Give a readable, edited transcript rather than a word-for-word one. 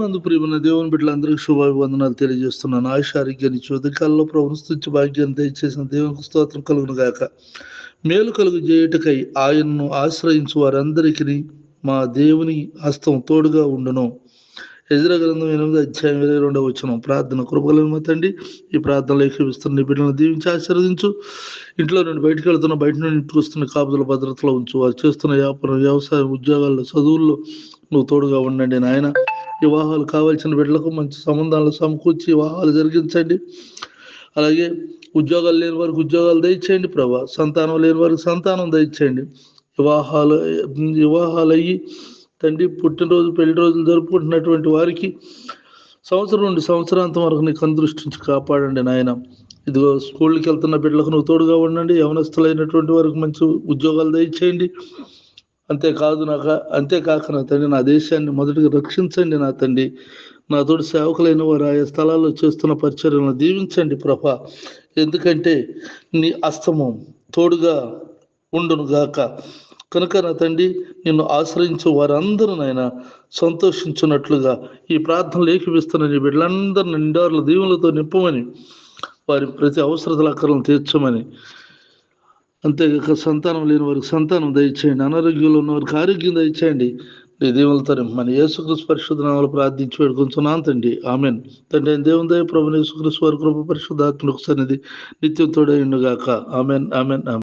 నందు ప్రియమైన దేవుని బిడ్డలందరికీ శుభాభివందనాలు తెలియజేస్తున్నాను. ఆయుష ఆరోగ్యాన్ని ఉదయకాలంలో ప్రవృత్తించి భాగ్యాన్ని దయచేసిన దేవునికి స్తోత్రం కలుగును గాక. మేలు కలుగు చేయుటకై ఆయన్ను ఆశ్రయించు వారందరికీ మా దేవుని హస్తం తోడుగా ఉండును. ఎజ్రా గ్రంథం 8:22 ప్రార్థన. కృపగలిగిన మా తండ్రి, ఈ ప్రార్థనలు ఏకీవిస్తున్న నీ బిడ్డలను దీవించి ఆశీర్వదించు. ఇంట్లో నుండి బయటకు వెళ్తున్న, బయట నుండి ఇంటికి వస్తున్న కాపుదల భద్రతలో ఉంచు. వారు చేస్తున్న వ్యాపారం, వ్యవసాయం, ఉద్యోగాల్లో, చదువుల్లో నువ్వు తోడుగా ఉండండి నాయన. వివాహాలు కావాల్సిన బిడ్డలకు మంచి సంబంధాలు సమకూర్చి వివాహాలు జరిగించండి. అలాగే ఉద్యోగాలు లేని వారికి ఉద్యోగాలు దయచేయండి ప్రభా. సంతానం లేని వారికి సంతానం దయచేయండి. వివాహాలయ్యి తండ్రి పుట్టినరోజు, పెళ్లి రోజులు జరుపుకుంటున్నటువంటి వారికి సంవత్సరం నుండి సంవత్సరాంతం వరకు నీకు అందృష్టించి కాపాడండి నాయన. ఇదిగో స్కూళ్ళకి వెళ్తున్న బిడ్డలకు నువ్వు తోడుగా ఉండండి. యవనస్తులైనటువంటి వారికి మంచి ఉద్యోగాలు దయచేయండి. అంతేకాక నా తండ్రి, నా దేశాన్ని మొదటిగా రక్షించండి నా తండ్రి. నా తోటి సేవకులైన వారు ఆయా స్థలాల్లో చేస్తున్న పరిచర్యలను దీవించండి ప్రభా. ఎందుకంటే నీ హస్తము తోడుగా ఉండును గాక. కనుక నా తండ్రి, నిన్ను ఆశ్రయించు వారందరూ నాయన సంతోషించున్నట్లుగా ఈ ప్రార్థనలు ఏకీవిస్తున్న నీ బిడ్డలందరినీ నిండారుల దీవులతో నింపమని, వారి ప్రతి అవసరతల అక్కర్లను తీర్చమని, అంతేగాక సంతానం లేని వారికి సంతానం దయచేయండి. అనారోగ్యంలో ఉన్న వారికి ఆరోగ్యం దయచేయండి. నీ దీవులతో నింపమని యేసుక్రీస్తు పరిశుద్ధ నామములో ప్రార్థించి వేడుకొంచున్నాను తండ్రి, ఆమెన్. తండ్రి దేవుని దయ, ప్రభువైన యేసుక్రీస్తు వారి కృప, పరిశుద్ధాత్మకు సన్నిధి నిత్యం తోడై ఉండుగాక. Amen, amen, amen.